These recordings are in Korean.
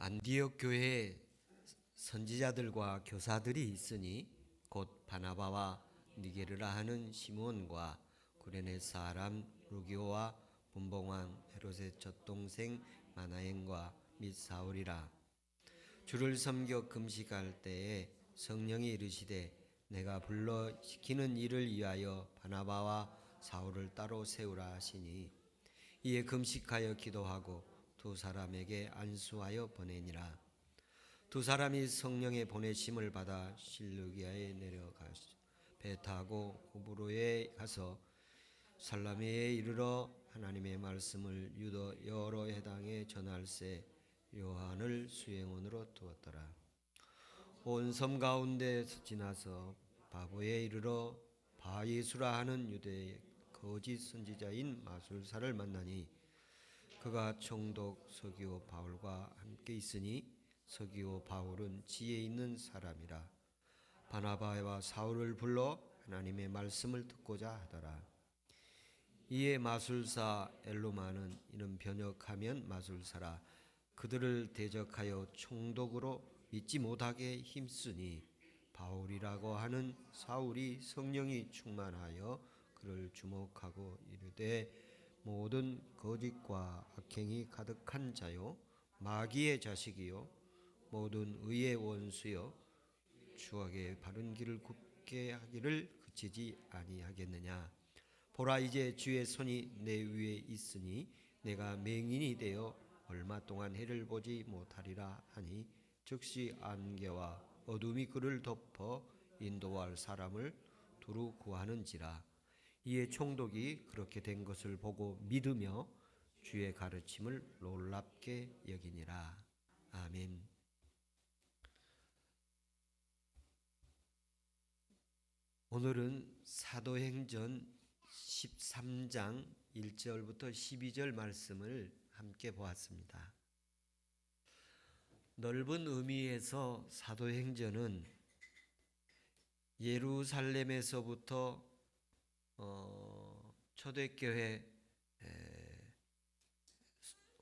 안디옥 교회에 선지자들과 교사들이 있으니 곧 바나바와 니게르라 하는 시몬과 구레네 사람 루기오와 분봉왕 헤롯의 젖동생 마나엔과 및 사울이라. 주를 섬겨 금식할 때에 성령이 이르시되 내가 불러 시키는 일을 위하여 바나바와 사울을 따로 세우라 하시니 이에 금식하여 기도하고 두 사람에게 안수하여 보내니라. 두 사람이 성령의 보내심을 받아 실루기아에 내려가서 배 타고 구브로에 가서 살라미에 이르러 하나님의 말씀을 유다 여러 해당에 전할세 요한을 수행원으로 두었더라. 온 섬 가운데 지나서 바보에 이르러 바예수라 하는 유대의 거짓 선지자인 마술사를 만나니 그가 총독 서기오 바울과 함께 있으니 서기오 바울은 지혜 있는 사람이라. 바나바와 사울을 불러 하나님의 말씀을 듣고자 하더라. 이에 마술사 엘루마는 이는 번역하면 마술사라 그들을 대적하여 총독으로 믿지 못하게 힘쓰니 바울이라고 하는 사울이 성령이 충만하여 그를 주목하고 이르되 모든 거짓과 악행이 가득한 자요 마귀의 자식이요 모든 의의 원수요 추악의 바른 길을 굽게 하기를 그치지 아니하겠느냐. 보라 이제 주의 손이 내 위에 있으니 내가 맹인이 되어 얼마 동안 해를 보지 못하리라 하니 즉시 안개와 어둠이 그를 덮어 인도할 사람을 두루 구하는지라. 이에 총독이 그렇게 된 것을 보고 믿으며 주의 가르침을 놀랍게 여기니라. 아멘. 오늘은 사도행전 13장 1절부터 12절 말씀을 함께 보았습니다. 넓은 의미에서 사도행전은 예루살렘에서부터 초대교회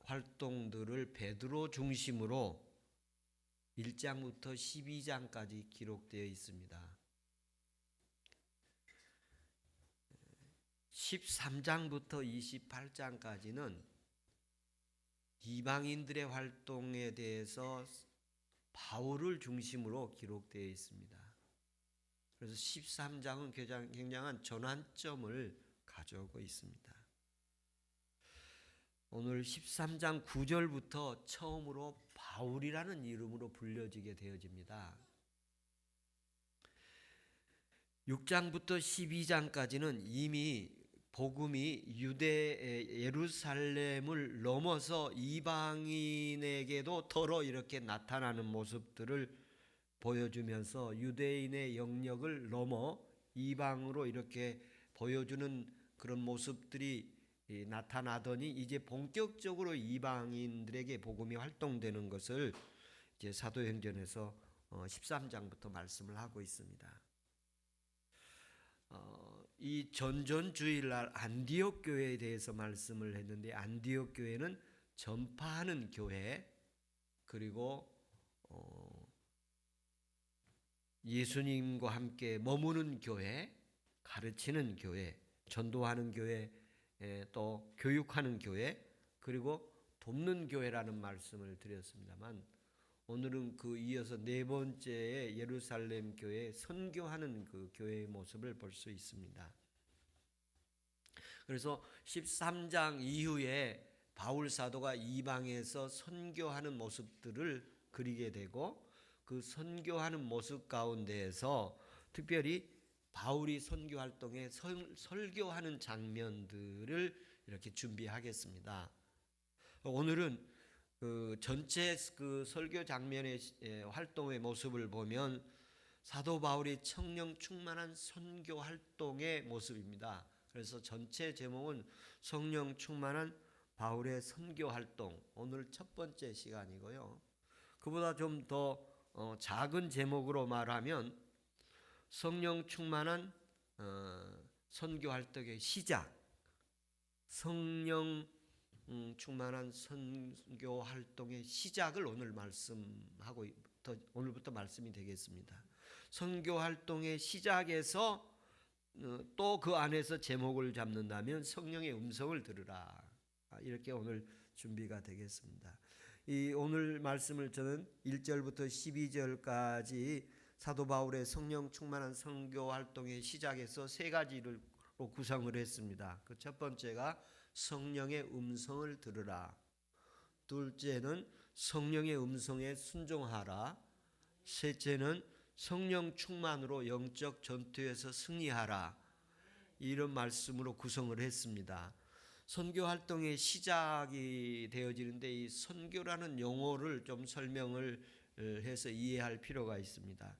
활동들을 베드로 중심으로 1장부터 12장까지 기록되어 있습니다. 13장부터 28장까지는 이방인들의 활동에 대해서 바울을 중심으로 기록되어 있습니다. 그래서 13장은 굉장한 전환점을 가져오고 있습니다. 오늘 13장 9절부터 처음으로 바울이라는 이름으로 불려지게 되어집니다. 6장부터 12장까지는 이미 복음이 예루살렘을 넘어서 이방인에게도 더러 이렇게 나타나는 모습들을 보여주면서 유대인의 영역을 넘어 이방으로 이렇게 보여주는 그런 모습들이 나타나더니 이제 본격적으로 이방인들에게 복음이 활동되는 것을 이제 사도행전에서 13장부터 말씀을 하고 있습니다. 이 전전주일날 안디옥 교회에 대해서 말씀을 했는데 안디옥 교회는 전파하는 교회 그리고 예수님과 함께 머무는 교회, 가르치는 교회, 전도하는 교회, 또 교육하는 교회 그리고 돕는 교회라는 말씀을 드렸습니다만 오늘은 그 이어서 네 번째의 예루살렘 교회 선교하는 그 교회의 모습을 볼 수 있습니다. 그래서 13장 이후에 바울 사도가 이방에서 선교하는 모습들을 그리게 되고 그 선교하는 모습 가운데에서 특별히 바울이 선교 활동에 설교하는 장면들을 이렇게 준비하겠습니다. 오늘은 그 전체 그 설교 장면의 활동의 모습을 보면 사도 바울이 성령 충만한 선교 활동의 모습입니다. 그래서 전체 제목은 성령 충만한 바울의 선교 활동. 오늘 첫 번째 시간이고요. 그보다 좀 더 작은 제목으로 말하면 성령 충만한 선교 활동의 시작. 성령 충만한 선교 활동의 시작을 오늘부터 말씀이 되겠습니다. 선교 활동의 시작에서 또 그 안에서 제목을 잡는다면 성령의 음성을 들으라. 이렇게 오늘 준비가 되겠습니다. 이 오늘 말씀을 저는 1절부터 12절까지 사도 바울의 성령 충만한 선교 활동의 시작에서 세 가지로 구성을 했습니다. 그 첫 번째가 성령의 음성을 들으라. 둘째는 성령의 음성에 순종하라. 셋째는 성령 충만으로 영적 전투에서 승리하라. 이런 말씀으로 구성을 했습니다. 선교 활동의 시작이 되어지는데 이 선교라는 용어를 좀 설명을 해서 이해할 필요가 있습니다.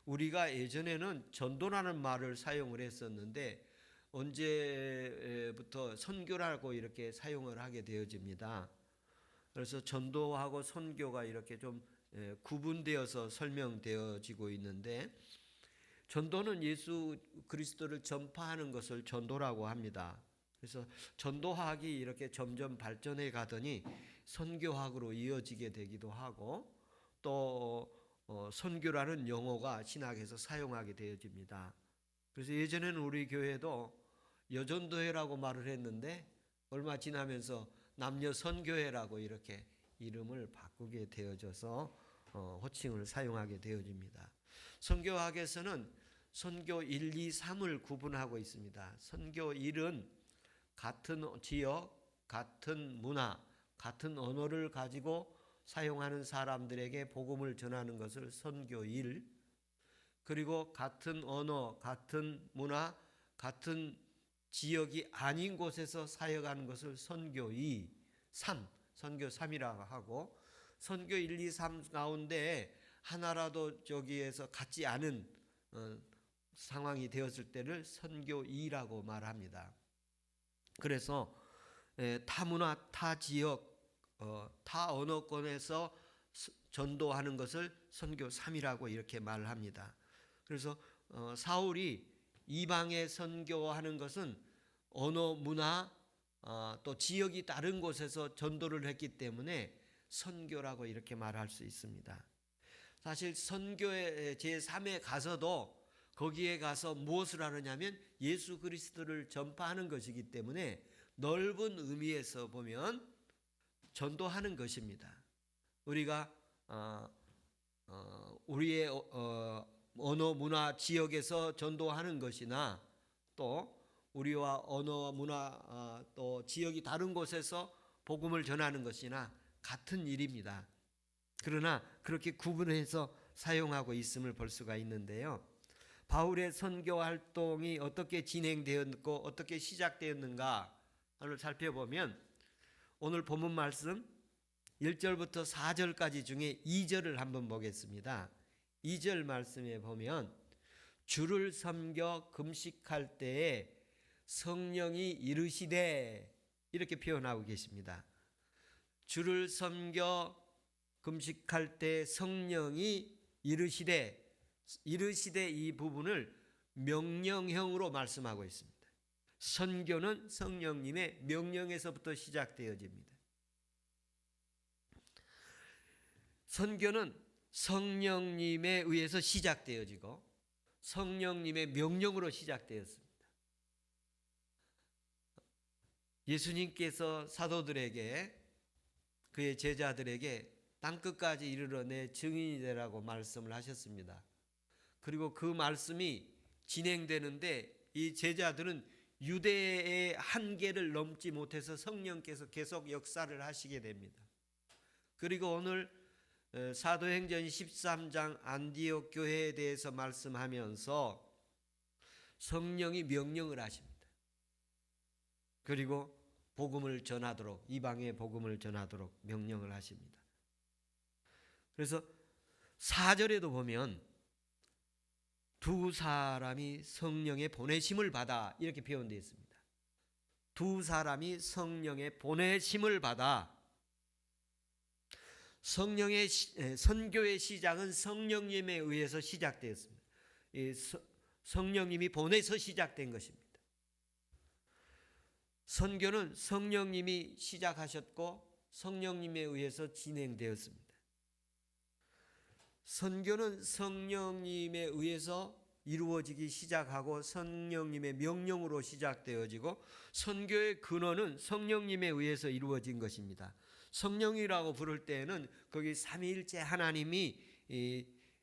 우리가 예전에는 전도라는 말을 사용을 했었는데 언제부터 선교라고 이렇게 사용을 하게 되어집니다. 그래서 전도하고 선교가 이렇게 좀 구분되어서 설명되어지고 있는데, 전도는 예수 그리스도를 전파하는 것을 전도라고 합니다. 그래서 전도학이 이렇게 점점 발전해 가더니 선교학으로 이어지게 되기도 하고, 또 선교라는 용어가 신학에서 사용하게 되어집니다. 그래서 예전에는 우리 교회도 여전도회라고 말을 했는데 얼마 지나면서 남녀 선교회라고 이렇게 이름을 바꾸게 되어져서 호칭을 사용하게 되어집니다. 선교학에서는 선교 1, 2, 3을 구분하고 있습니다. 선교 1은 같은 지역, 같은 문화, 같은 언어를 가지고 사용하는 사람들에게 복음을 전하는 것을 선교 1, 그리고 같은 언어, 같은 문화, 같은 지역이 아닌 곳에서 사역하는 것을 선교 2, 3, 선교 3이라고 하고, 선교 1, 2, 3 가운데 하나라도 저기에서 같지 않은 상황이 되었을 때를 선교 2라고 말합니다. 그래서 타 문화, 타 지역, 타 언어권에서 전도하는 것을 선교 3이라고 이렇게 말을 합니다. 그래서 사울이 이방에 선교하는 것은 언어, 문화, 또 지역이 다른 곳에서 전도를 했기 때문에 선교라고 이렇게 말할 수 있습니다. 사실 선교의 제3에 가서도 거기에 가서 무엇을 하느냐면 예수 그리스도를 전파하는 것이기 때문에 넓은 의미에서 보면 전도하는 것입니다. 우리가 우리의 언어, 문화, 지역에서 전도하는 것이나 또 우리와 언어, 문화, 또 지역이 다른 곳에서 복음을 전하는 것이나 같은 일입니다. 그러나 그렇게 구분해서 사용하고 있음을 볼 수가 있는데요. 바울의 선교 활동이 어떻게 진행되었고 어떻게 시작되었는가를 살펴보면 오늘 본문 말씀 1절부터 4절까지 중에 2절을 한번 보겠습니다. 2절 말씀에 보면 주를 섬겨 금식할 때에 성령이 이르시되 이렇게 표현하고 계십니다. 주를 섬겨 금식할 때 성령이 이르시되 이 부분을 명령형으로 말씀하고 있습니다. 선교는 성령님의 명령에서부터 시작되어집니다. 선교는 성령님에 의해서 시작되어지고 성령님의 명령으로 시작되었습니다. 예수님께서 사도들에게 그의 제자들에게 땅끝까지 이르러 내 증인이 되라고 말씀을 하셨습니다. 그리고 그 말씀이 진행되는데 이 제자들은 유대의 한계를 넘지 못해서 성령께서 계속 역사를 하시게 됩니다. 그리고 오늘 사도행전 13장 안디옥 교회에 대해서 말씀하면서 성령이 명령을 하십니다. 그리고 복음을 전하도록, 이방의 복음을 전하도록 명령을 하십니다. 그래서 4절에도 보면 두 사람이 성령의 보내심을 받아 이렇게 표현되어 있습니다. 두 사람이 성령의 보내심을 받아. 성령의 선교의 시작은 성령님에 의해서 시작되었습니다. 성령님이 보내서 시작된 것입니다. 선교는 성령님이 시작하셨고 성령님에 의해서 진행되었습니다. 선교는 성령님에 의해서 이루어지기 시작하고 성령님의 명령으로 시작되어지고 선교의 근원은 성령님에 의해서 이루어진 것입니다. 성령이라고 부를 때에는 거기 삼위일체 하나님이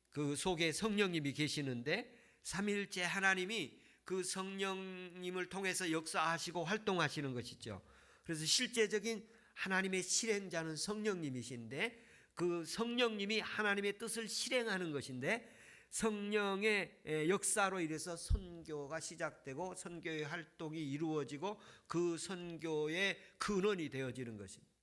그 속에 성령님이 계시는데 삼위일체 하나님이 그 성령님을 통해서 역사하시고 활동하시는 것이죠. 그래서 실제적인 하나님의 실행자는 성령님이신데 그 성령님이 하나님의 뜻을 실행하는 것인데 성령의 역사로 인해서 선교가 시작되고 선교의 활동이 이루어지고 그 선교의 근원이 되어지는 것입니다.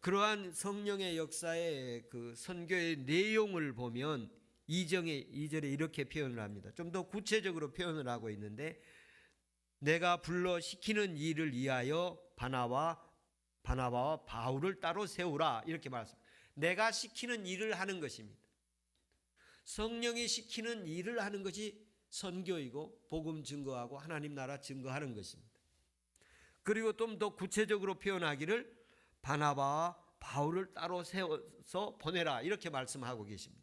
그러한 성령의 역사의 그 선교의 내용을 보면 2절에 이렇게 표현을 합니다. 좀 더 구체적으로 표현을 하고 있는데 내가 불러 시키는 일을 위하여 바나바와 바울을 따로 세우라 이렇게 말했습니다. 내가 시키는 일을 하는 것입니다. 성령이 시키는 일을 하는 것이 선교이고 복음 증거하고 하나님 나라 증거하는 것입니다. 그리고 좀 더 구체적으로 표현하기를 바나바와 바울을 따로 세워서 보내라 이렇게 말씀하고 계십니다.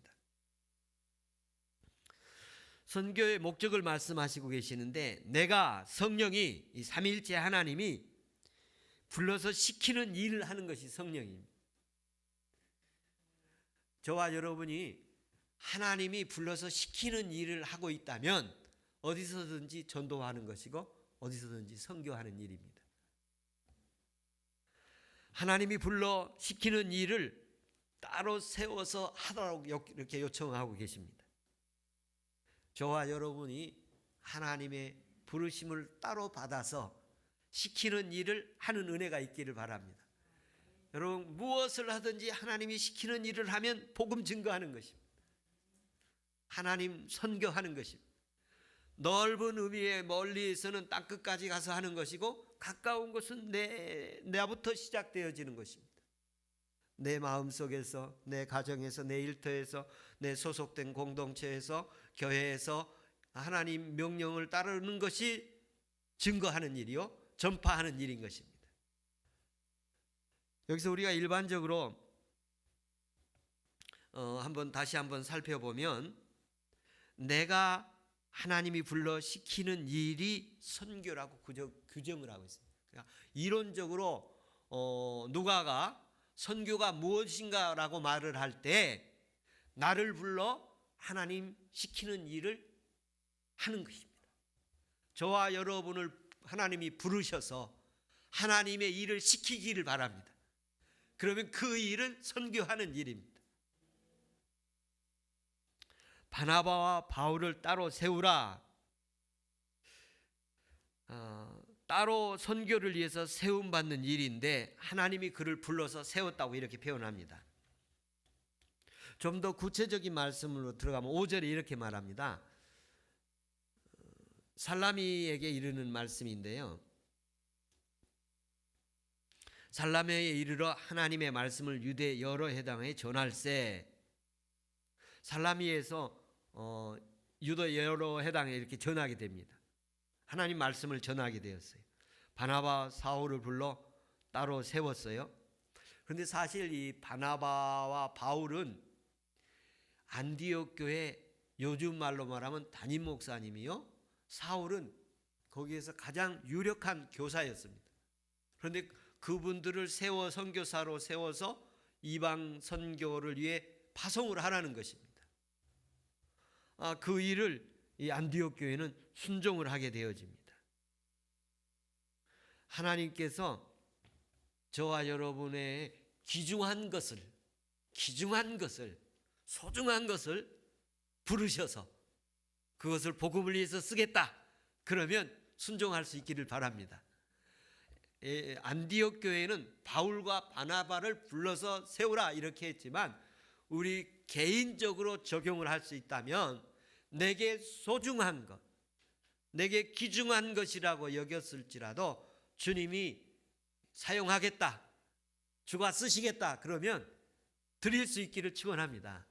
선교의 목적을 말씀하시고 계시는데 내가 성령이 이 삼위일체 하나님이 불러서 시키는 일을 하는 것이 성령입니다. 저와 여러분이 하나님이 불러서 시키는 일을 하고 있다면 어디서든지 전도하는 것이고 어디서든지 선교하는 일입니다. 하나님이 불러 시키는 일을 따로 세워서 하라고 이렇게 요청하고 계십니다. 저와 여러분이 하나님의 부르심을 따로 받아서 시키는 일을 하는 은혜가 있기를 바랍니다. 여러분 무엇을 하든지 하나님이 시키는 일을 하면 복음 증거하는 것입니다. 하나님 선교하는 것입니다. 넓은 의미의 멀리에서는 땅끝까지 가서 하는 것이고 가까운 것은 나부터 시작되어지는 것입니다. 내 마음속에서, 내 가정에서, 내 일터에서, 내 소속된 공동체에서, 교회에서 하나님 명령을 따르는 것이 증거하는 일이요 전파하는 일인 것입니다. 여기서 우리가 일반적으로 다시 한번 살펴보면 내가 하나님이 불러 시키는 일이 선교라고 규정을 하고 있습니다. 그러니까 이론적으로 누가가 선교가 무엇인가라고 말을 할 때 나를 불러 하나님 시키는 일을 하는 것입니다. 저와 여러분을 하나님이 부르셔서 하나님의 일을 시키기를 바랍니다. 그러면 그 일은 선교하는 일입니다. 바나바와 바울을 따로 세우라. 따로 선교를 위해서 세움받는 일인데 하나님이 그를 불러서 세웠다고 이렇게 표현합니다. 좀 더 구체적인 말씀으로 들어가면 5절에 이렇게 말합니다. 살라미에게 이르는 말씀인데요. 살라미에 이르러 하나님의 말씀을 유대 여러 회당에 전할세. 살라미에서 유대 여러 회당에 이렇게 전하게 됩니다. 하나님 말씀을 전하게 되었어요. 바나바 사울을 불러 따로 세웠어요. 그런데 사실 이 바나바와 바울은 안디옥 교회 요즘 말로 말하면 담임 목사님이요. 사울은 거기에서 가장 유력한 교사였습니다. 그런데 그분들을 세워 선교사로 세워서 이방 선교를 위해 파송을 하라는 것입니다. 그 일을 이 안디옥 교회는 순종을 하게 되어집니다. 하나님께서 저와 여러분의 귀중한 것을 소중한 것을 부르셔서 그것을 복음을 위해서 쓰겠다. 그러면 순종할 수 있기를 바랍니다. 안디옥 교회는 바울과 바나바를 불러서 세우라 이렇게 했지만 우리 개인적으로 적용을 할 수 있다면 내게 소중한 것, 내게 귀중한 것이라고 여겼을지라도 주님이 사용하겠다, 주가 쓰시겠다 그러면 드릴 수 있기를 축원합니다.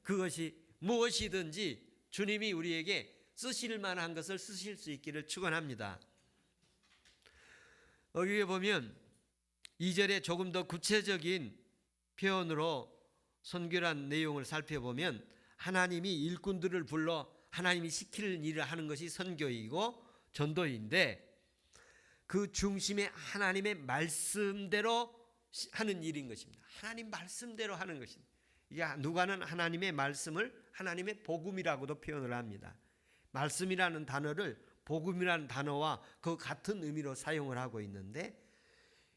그것이 무엇이든지 주님이 우리에게 쓰실 만한 것을 쓰실 수 있기를 축원합니다. 여기에 보면 2절에 조금 더 구체적인 표현으로 선교란 내용을 살펴보면 하나님이 일꾼들을 불러 하나님이 시키는 일을 하는 것이 선교이고 전도인데 그 중심에 하나님의 말씀대로 하는 일인 것입니다. 하나님 말씀대로 하는 것입니다. 이게 누가는 하나님의 말씀을 하나님의 복음이라고도 표현을 합니다. 말씀이라는 단어를 복음이라는 단어와 그 같은 의미로 사용을 하고 있는데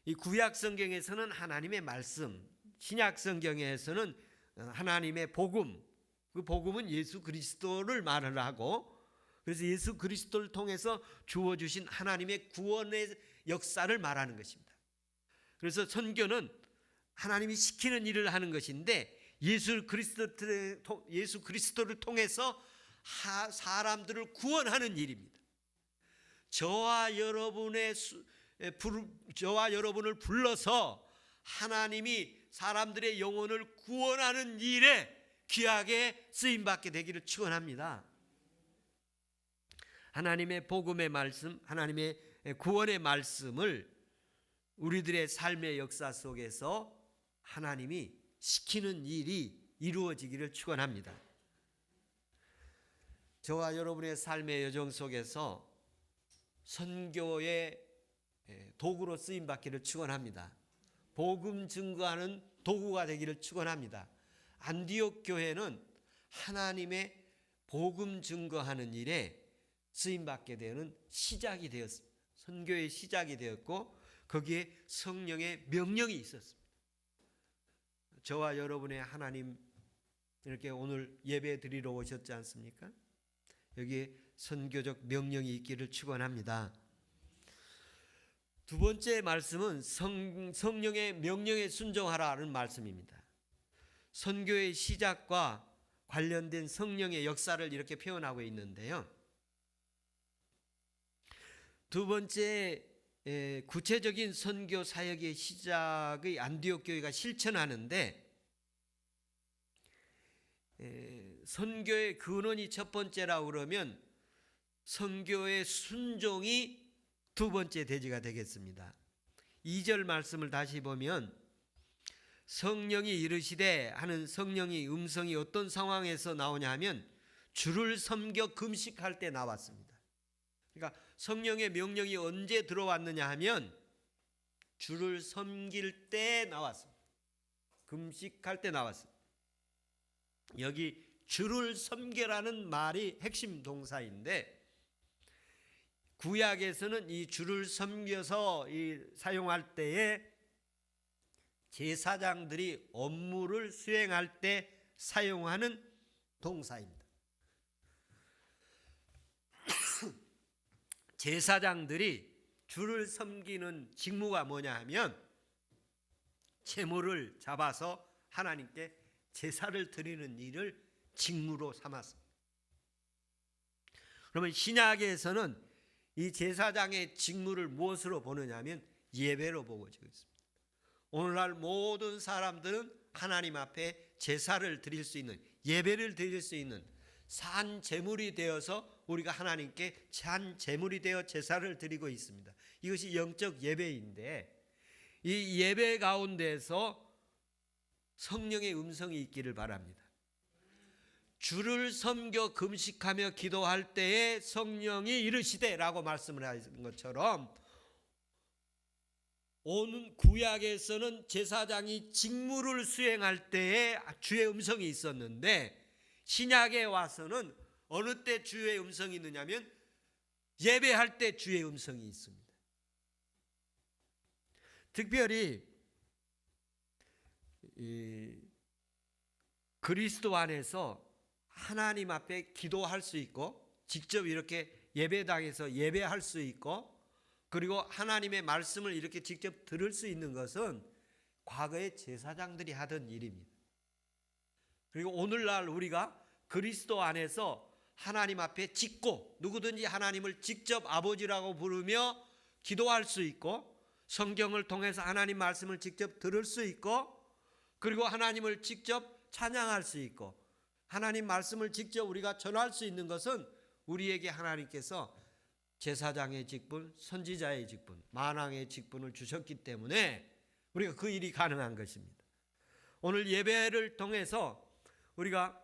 이 구약 성경에서는 하나님의 말씀, 신약 성경에서는 하나님의 복음, 그 복음은 예수 그리스도를 말을 하고 그래서 예수 그리스도를 통해서 주어주신 하나님의 구원의 역사를 말하는 것입니다. 그래서 선교는 하나님이 시키는 일을 하는 것인데 예수 그리스도를 통해서 사람들을 구원하는 일입니다. 저와 여러분을 불러서 하나님이 사람들의 영혼을 구원하는 일에 귀하게 쓰임받게 되기를 축원합니다. 하나님의 복음의 말씀, 하나님의 구원의 말씀을 우리들의 삶의 역사 속에서 하나님이 시키는 일이 이루어지기를 축원합니다. 저와 여러분의 삶의 여정 속에서 선교의 도구로 쓰임 받기를 축원합니다. 복음 증거하는 도구가 되기를 축원합니다. 안디옥 교회는 하나님의 복음 증거하는 일에 쓰임 받게 되는 시작이 되었습니다. 선교의 시작이 되었고 거기에 성령의 명령이 있었습니다. 저와 여러분의 하나님 이렇게 오늘 예배 드리러 오셨지 않습니까? 여기에 선교적 명령이 있기를 축원합니다. 두 번째 말씀은 성령의 명령에 순종하라는 말씀입니다. 선교의 시작과 관련된 성령의 역사를 이렇게 표현하고 있는데요. 두 번째 구체적인 선교 사역의 시작의 안디옥 교회가 실천하는데 선교의 근원이 첫 번째라고 그러면 선교의 순종이 두 번째 대지가 되겠습니다. 2절 말씀을 다시 보면 성령이 이르시되 하는 성령의 음성이 어떤 상황에서 나오냐 하면 주를 섬겨 금식할 때 나왔습니다. 그러니까 성령의 명령이 언제 들어왔느냐 하면 주를 섬길 때 나왔습니다. 금식할 때 나왔습니다. 여기 주를 섬겨라는 말이 핵심 동사인데 구약에서는 이 주를 섬겨서 사용할 때에 제사장들이 업무를 수행할 때 사용하는 동사입니다. 제사장들이 주를 섬기는 직무가 뭐냐 하면 제물을 잡아서 하나님께 제사를 드리는 일을 직무로 삼았습니다. 그러면 신약에서는 이 제사장의 직무를 무엇으로 보느냐 하면 예배로 보고 있습니다. 오늘날 모든 사람들은 하나님 앞에 제사를 드릴 수 있는, 예배를 드릴 수 있는 산 제물이 되어서 우리가 하나님께 산 제물이 되어 제사를 드리고 있습니다. 이것이 영적 예배인데 이 예배 가운데서 성령의 음성이 있기를 바랍니다. 주를 섬겨 금식하며 기도할 때에 성령이 이르시되라고 말씀을 하신 것처럼 오는 구약에서는 제사장이 직무를 수행할 때에 주의 음성이 있었는데 신약에 와서는 어느 때 주의 음성이 있느냐면 예배할 때 주의 음성이 있습니다. 특별히 그리스도 안에서 하나님 앞에 기도할 수 있고 직접 이렇게 예배당에서 예배할 수 있고 그리고 하나님의 말씀을 이렇게 직접 들을 수 있는 것은 과거의 제사장들이 하던 일입니다. 그리고 오늘날 우리가 그리스도 안에서 하나님 앞에 짓고 누구든지 하나님을 직접 아버지라고 부르며 기도할 수 있고 성경을 통해서 하나님 말씀을 직접 들을 수 있고 그리고 하나님을 직접 찬양할 수 있고 하나님 말씀을 직접 우리가 전할 수 있는 것은 우리에게 하나님께서 제사장의 직분, 선지자의 직분, 만왕의 직분을 주셨기 때문에 우리가 그 일이 가능한 것입니다. 오늘 예배를 통해서 우리가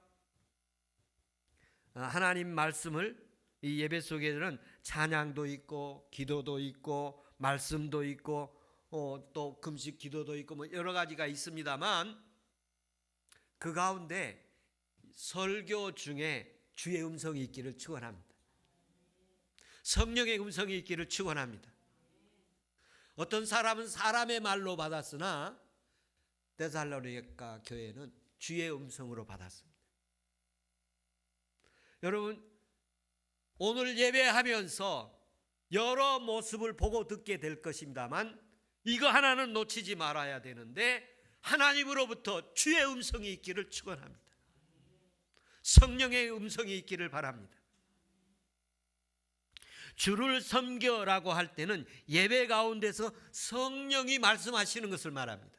하나님 말씀을, 이 예배 속에는 찬양도 있고 기도도 있고 말씀도 있고 또 금식 기도도 있고 뭐 여러 가지가 있습니다만, 그 가운데 설교 중에 주의 음성이 있기를 축원합니다. 성령의 음성이 있기를 축원합니다. 어떤 사람은 사람의 말로 받았으나 데살로니가 교회는 주의 음성으로 받았습니다. 여러분, 오늘 예배하면서 여러 모습을 보고 듣게 될 것입니다만 이거 하나는 놓치지 말아야 되는데, 하나님으로부터 주의 음성이 있기를 축원합니다. 성령의 음성이 있기를 바랍니다. 주를 섬겨라고 할 때는 예배 가운데서 성령이 말씀하시는 것을 말합니다.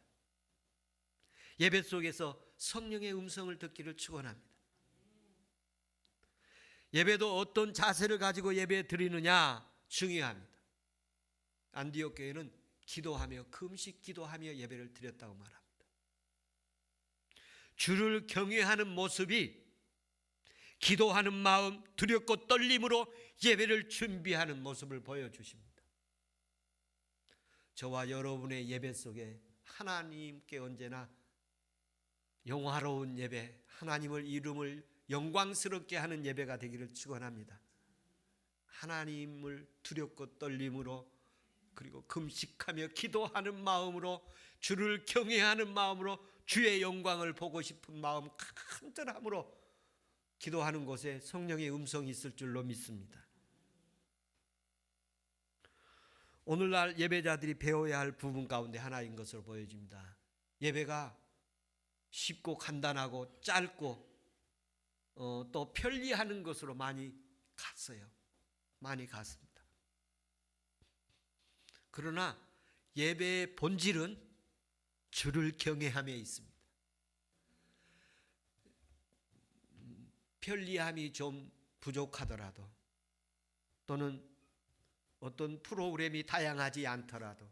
예배 속에서 성령의 음성을 듣기를 축원합니다. 예배도 어떤 자세를 가지고 예배 드리느냐 중요합니다. 안디옥 교회는 기도하며 금식 기도하며 예배를 드렸다고 말합니다. 주를 경외하는 모습이 기도하는 마음, 두렵고 떨림으로 예배를 준비하는 모습을 보여주십니다. 저와 여러분의 예배 속에 하나님께 언제나 영화로운 예배, 하나님을 이름을 영광스럽게 하는 예배가 되기를 축원합니다. 하나님을 두렵고 떨림으로, 그리고 금식하며 기도하는 마음으로, 주를 경외하는 마음으로, 주의 영광을 보고 싶은 마음 간절함으로 기도하는 곳에 성령의 음성이 있을 줄로 믿습니다. 오늘날 예배자들이 배워야 할 부분 가운데 하나인 것으로 보여집니다. 예배가 쉽고 간단하고 짧고 또 편리하는 것으로 많이 갔어요. 많이 갔습니다. 그러나 예배의 본질은 주를 경외함에 있습니다. 편리함이 좀 부족하더라도, 또는 어떤 프로그램이 다양하지 않더라도,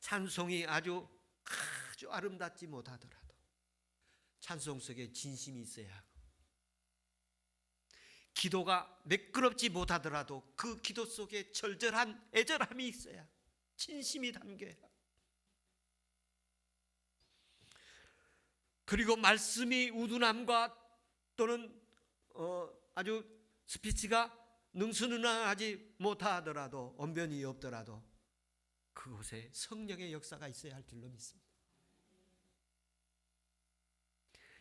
찬송이 아주 아름답지 못하더라도 찬송 속에 진심이 있어야 하고, 기도가 매끄럽지 못하더라도 그 기도 속에 절절한 애절함이 있어야 하고, 진심이 담겨야 하고, 그리고 말씀이 우둔함과 또는 아주 스피치가 능수능란하지 못하더라도, 언변이 없더라도 그곳에 성령의 역사가 있어야 할 줄로 믿습니다.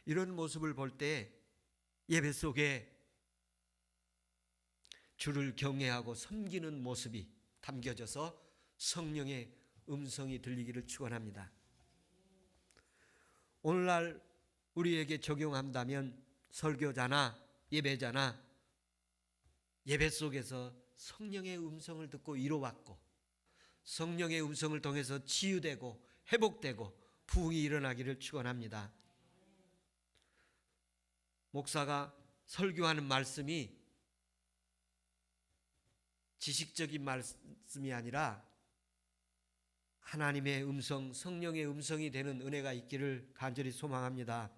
이런 모습을 볼 때 예배 속에 주를 경외하고 섬기는 모습이 담겨져서 성령의 음성이 들리기를 축원합니다. 오늘날 우리에게 적용한다면 설교자나 예배자나 예배 속에서 성령의 음성을 듣고 위로받고, 성령의 음성을 통해서 치유되고 회복되고 부흥이 일어나기를 축원합니다. 목사가 설교하는 말씀이 지식적인 말씀이 아니라 하나님의 음성, 성령의 음성이 되는 은혜가 있기를 간절히 소망합니다.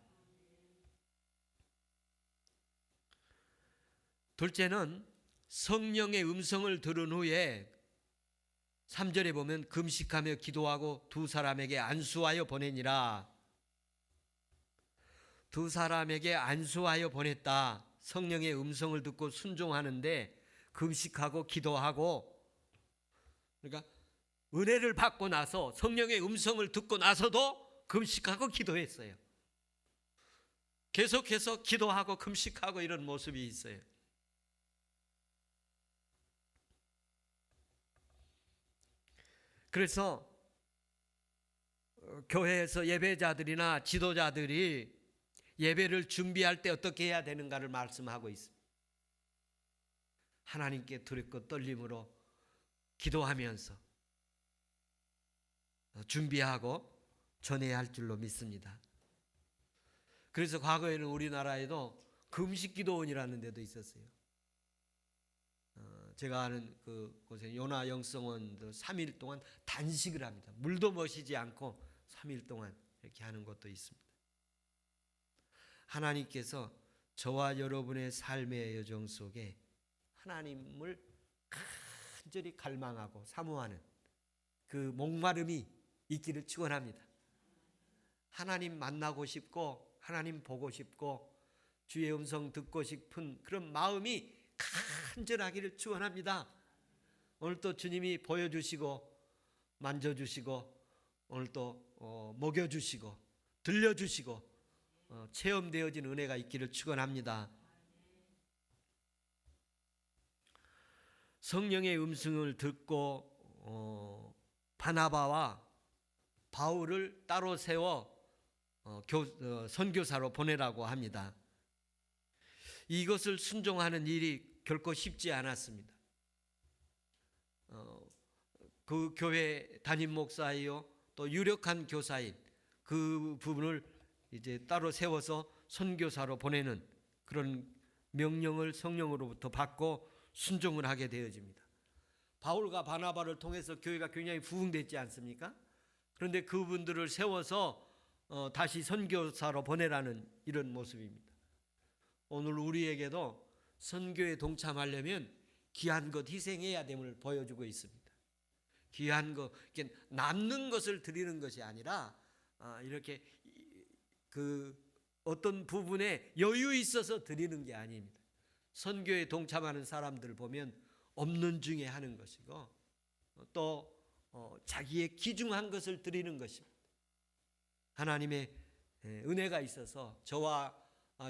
둘째는 성령의 음성을 들은 후에 3절에 보면 금식하며 기도하고 두 사람에게 안수하여 보내니라. 두 사람에게 안수하여 보냈다. 성령의 음성을 듣고 순종하는데 금식하고 기도하고, 그러니까 은혜를 받고 나서 성령의 음성을 듣고 나서도 금식하고 기도했어요. 계속해서 기도하고 금식하고 이런 모습이 있어요. 그래서 교회에서 예배자들이나 지도자들이 예배를 준비할 때 어떻게 해야 되는가를 말씀하고 있습니다. 하나님께 두렵고 떨림으로 기도하면서 준비하고 전해야 할 줄로 믿습니다. 그래서 과거에는 우리나라에도 금식기도원이라는 데도 있었어요. 제가 아는 그곳에 요나 영성원도 3일 동안 단식을 합니다. 물도 마시지 않고 3일 동안 이렇게 하는 것도 있습니다. 하나님께서 저와 여러분의 삶의 여정 속에 하나님을 간절히 갈망하고 사모하는 그 목마름이 있기를 축원합니다. 하나님 만나고 싶고 하나님 보고 싶고 주의 음성 듣고 싶은 그런 마음이 간절하기를 축원합니다. 오늘 또 주님이 보여주시고 만져주시고 오늘 또 먹여주시고 들려주시고 체험되어진 은혜가 있기를 축원합니다. 성령의 음성을 듣고 바나바와 바울을 따로 세워 선교사로 보내라고 합니다. 이것을 순종하는 일이 결코 쉽지 않았습니다. 그 교회 담임 목사이요 또 유력한 교사인 그 부분을 이제 따로 세워서 선교사로 보내는 그런 명령을 성령으로부터 받고 순종을 하게 되어집니다. 바울과 바나바를 통해서 교회가 굉장히 부흥됐지 않습니까? 그런데 그분들을 세워서 다시 선교사로 보내라는 이런 모습입니다. 오늘 우리에게도 선교에 동참하려면 귀한 것 희생해야 됨을 보여주고 있습니다. 귀한 것, 남는 것을 드리는 것이 아니라 이렇게 그 어떤 부분에 여유 있어서 드리는 게 아닙니다. 선교에 동참하는 사람들 보면 없는 중에 하는 것이고 또 자기의 귀중한 것을 드리는 것입니다. 하나님의 은혜가 있어서 저와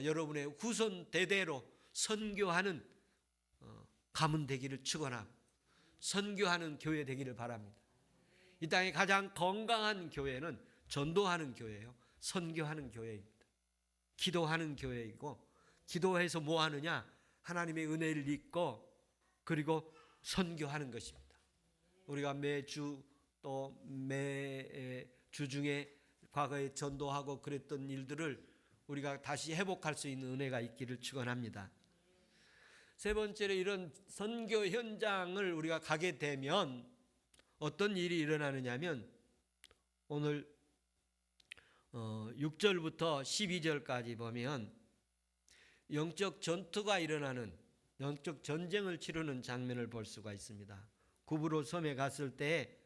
여러분의 후손 대대로 선교하는 가문 되기를 축원하고 선교하는 교회 되기를 바랍니다. 이 땅의 가장 건강한 교회는 전도하는 교회예요. 선교하는 교회입니다. 기도하는 교회이고 기도해서 뭐 하느냐? 하나님의 은혜를 입고 그리고 선교하는 것입니다. 우리가 매주 또 매주 중에 과거에 전도하고 그랬던 일들을 우리가 다시 회복할 수 있는 은혜가 있기를 축원합니다. 세 번째로 이런 선교 현장을 우리가 가게 되면 어떤 일이 일어나느냐면 오늘 6절부터 12절까지 보면 영적 전투가 일어나는 영적 전쟁을 치르는 장면을 볼 수가 있습니다. 구브로 섬에 갔을 때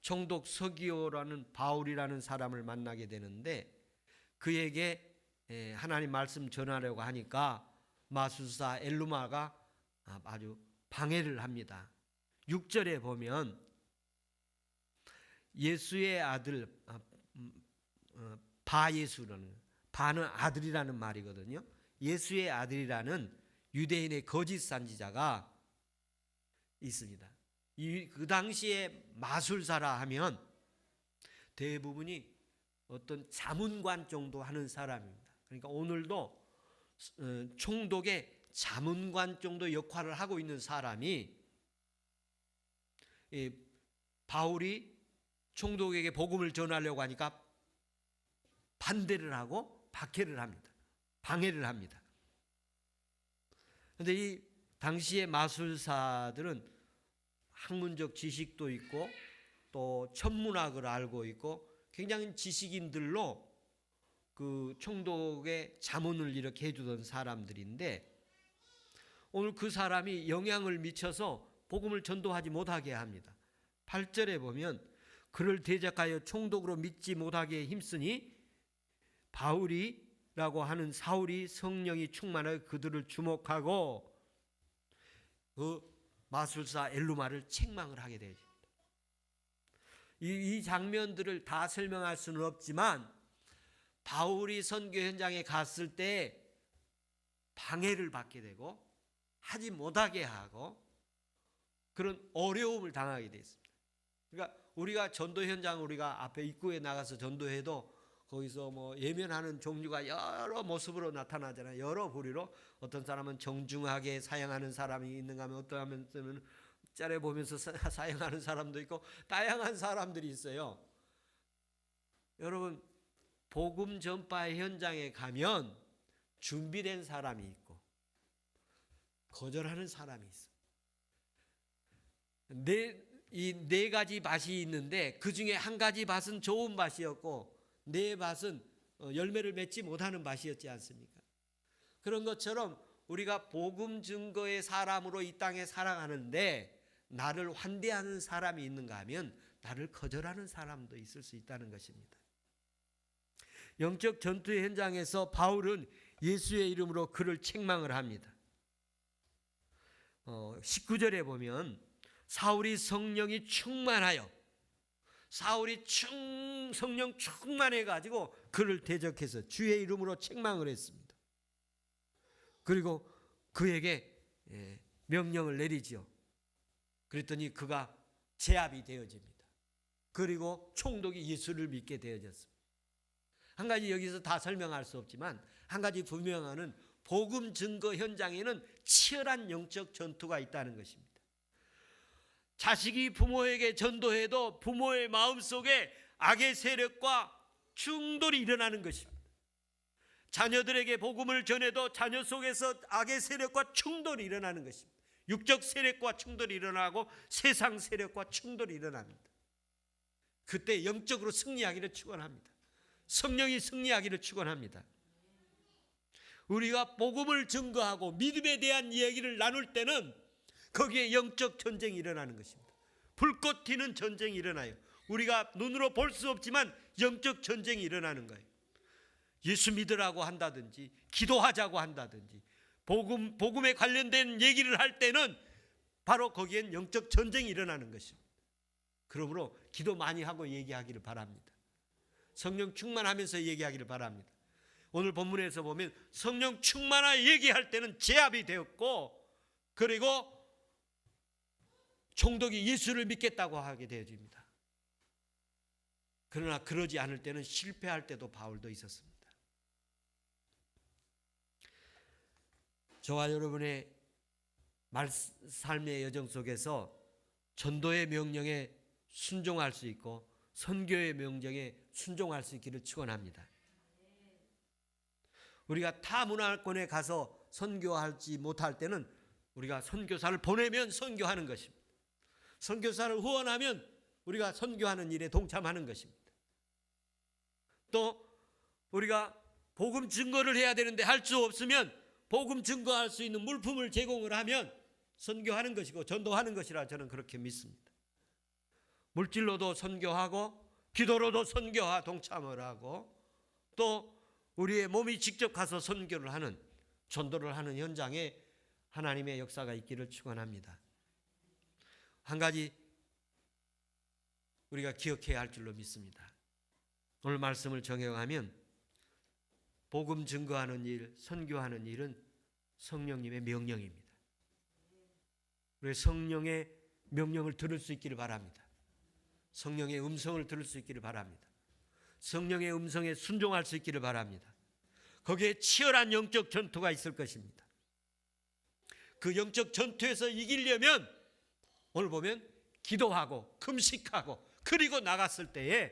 총독 서기오라는 바울이라는 사람을 만나게 되는데 그에게 하나님 말씀 전하려고 하니까 마술사 엘루마가 아주 방해를 합니다. 6절에 보면 예수의 아들 바예수라는 바는 아들이라는 말이거든요. 예수의 아들이라는 유대인의 거짓 선지자가 있습니다. 그 당시에 마술사라 하면 대부분이 어떤 자문관 정도 하는 사람입니다. 그러니까 오늘도 총독의 자문관 정도 역할을 하고 있는 사람이 바울이 총독에게 복음을 전하려고 하니까 반대를 하고 박해를 합니다. 방해를 합니다. 그런데 이 당시의 마술사들은 학문적 지식도 있고 또 천문학을 알고 있고 굉장히 지식인들로 그 총독의 자문을 이렇게 해주던 사람들인데 오늘 그 사람이 영향을 미쳐서 복음을 전도하지 못하게 합니다. 8절에 보면 그를 대적하여 총독으로 믿지 못하게 힘쓰니 바울이라고 하는 사울이 성령이 충만하여 그들을 주목하고 그 마술사 엘루마를 책망을 하게 되죠. 이 장면들을 다 설명할 수는 없지만 바울이 선교 현장에 갔을 때 방해를 받게 되고 하지 못하게 하고 그런 어려움을 당하게 됐습니다. 그러니까 우리가 전도 현장 우리가 앞에 입구에 나가서 전도해도 거기서 뭐 예면하는 종류가 여러 모습으로 나타나잖아요. 여러 부류로 어떤 사람은 정중하게 사용하는 사람이 있는가 하면 어떤 하면 짤에 보면서 사용하는 사람도 있고 다양한 사람들이 있어요. 여러분 복음 전파 현장에 가면 준비된 사람이 있고 거절하는 사람이 있어요. 이 네 가지 밭이 있는데 그 중에 한 가지 밭은 좋은 밭이었고 네 밭은 열매를 맺지 못하는 밭이었지 않습니까? 그런 것처럼 우리가 복음 증거의 사람으로 이 땅에 살아가는데 나를 환대하는 사람이 있는가 하면 나를 거절하는 사람도 있을 수 있다는 것입니다. 영적 전투의 현장에서 바울은 예수의 이름으로 그를 책망을 합니다. 19절에 보면 사울이 성령이 충만하여 사울이 성령 충만해 가지고 그를 대적해서 주의 이름으로 책망을 했습니다. 그리고 그에게 명령을 내리지요. 그랬더니 그가 제압이 되어집니다. 그리고 총독이 예수를 믿게 되어졌습니다. 한 가지 여기서 다 설명할 수 없지만 한 가지 분명한 복음 증거 현장에는 치열한 영적 전투가 있다는 것입니다. 자식이 부모에게 전도해도 부모의 마음속에 악의 세력과 충돌이 일어나는 것입니다. 자녀들에게 복음을 전해도 자녀 속에서 악의 세력과 충돌이 일어나는 것입니다. 육적 세력과 충돌이 일어나고 세상 세력과 충돌이 일어납니다. 그때 영적으로 승리하기를 축원합니다. 성령이 승리하기를 축원합니다. 우리가 복음을 증거하고 믿음에 대한 이야기를 나눌 때는 거기에 영적 전쟁이 일어나는 것입니다. 불꽃 튀는 전쟁이 일어나요. 우리가 눈으로 볼 수 없지만 영적 전쟁이 일어나는 거예요. 예수 믿으라고 한다든지 기도하자고 한다든지 복음에 관련된 얘기를 할 때는 바로 거기엔 영적 전쟁이 일어나는 것입니다. 그러므로 기도 많이 하고 얘기하기를 바랍니다. 성령 충만하면서 얘기하기를 바랍니다. 오늘 본문에서 보면 성령 충만하여 얘기할 때는 제압이 되었고 그리고 총독이 예수를 믿겠다고 하게 되어집니다. 그러나 그러지 않을 때는 실패할 때도 바울도 있었습니다. 저와 여러분의 삶의 여정 속에서 전도의 명령에 순종할 수 있고 선교의 명령에 순종할 수 있기를 축원합니다. 우리가 타 문화권에 가서 선교하지 못할 때는 우리가 선교사를 보내면 선교하는 것입니다. 선교사를 후원하면 우리가 선교하는 일에 동참하는 것입니다. 또 우리가 복음 증거를 해야 되는데 할 수 없으면 복음 증거할 수 있는 물품을 제공을 하면 선교하는 것이고 전도하는 것이라 저는 그렇게 믿습니다. 물질로도 선교하고 기도로도 선교와 동참을 하고 또 우리의 몸이 직접 가서 선교를 하는 전도를 하는 현장에 하나님의 역사가 있기를 축원합니다. 한 가지 우리가 기억해야 할 줄로 믿습니다. 오늘 말씀을 정해가면 복음 증거하는 일, 선교하는 일은 성령님의 명령입니다. 우리 성령의 명령을 들을 수 있기를 바랍니다. 성령의 음성을 들을 수 있기를 바랍니다. 성령의 음성에 순종할 수 있기를 바랍니다. 거기에 치열한 영적 전투가 있을 것입니다. 그 영적 전투에서 이기려면 오늘 보면 기도하고 금식하고 그리고 나갔을 때에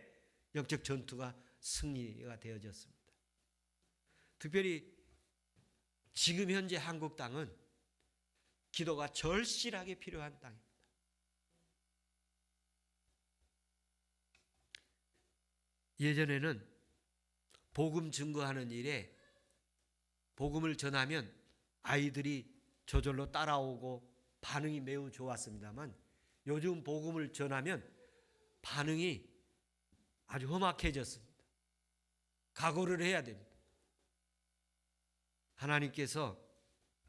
영적 전투가 승리가 되어졌습니다. 특별히 지금 현재 한국 땅은 기도가 절실하게 필요한 땅입니다. 예전에는 복음 증거하는 일에 복음을 전하면 아이들이 저절로 따라오고 반응이 매우 좋았습니다만 요즘 복음을 전하면 반응이 아주 험악해졌습니다. 각오를 해야 됩니다. 하나님께서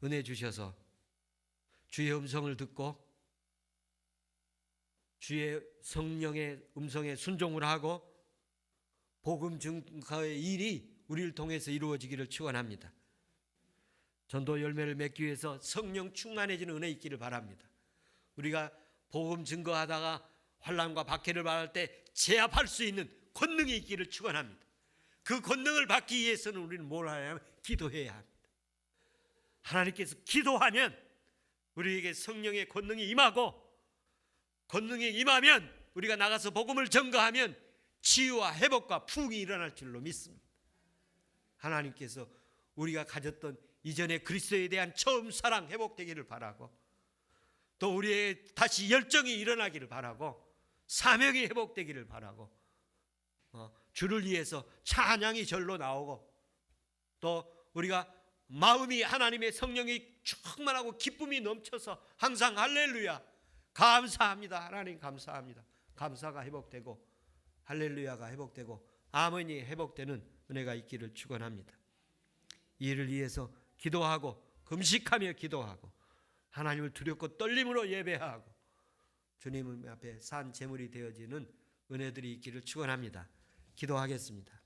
은혜 주셔서 주의 음성을 듣고 주의 성령의 음성에 순종을 하고 복음 증거의 일이 우리를 통해서 이루어지기를 축원합니다. 전도 열매를 맺기 위해서 성령 충만해지는 은혜 있기를 바랍니다. 우리가 복음 증거하다가 환난과 박해를 받을 때 제압할 수 있는 권능이 있기를 축원합니다. 그 권능을 받기 위해서는 우리는 뭘 해야 하면 기도해야 합니다. 하나님께서 기도하면 우리에게 성령의 권능이 임하고 권능이 임하면 우리가 나가서 복음을 전거하면 치유와 회복과 부흥이 일어날 줄로 믿습니다. 하나님께서 우리가 가졌던 이전의 그리스도에 대한 처음 사랑 회복되기를 바라고 또 우리의 다시 열정이 일어나기를 바라고 사명이 회복되기를 바라고 주를 위해서 찬양이 절로 나오고 또 우리가 마음이 하나님의 성령이 충만하고 기쁨이 넘쳐서 항상 할렐루야 감사합니다 하나님 감사합니다 감사가 회복되고 할렐루야가 회복되고 아멘이 회복되는 은혜가 있기를 축원합니다. 이를 위해서 기도하고 금식하며 기도하고 하나님을 두렵고 떨림으로 예배하고 주님 앞에 산 제물이 되어지는 은혜들이 있기를 축원합니다. 기도하겠습니다.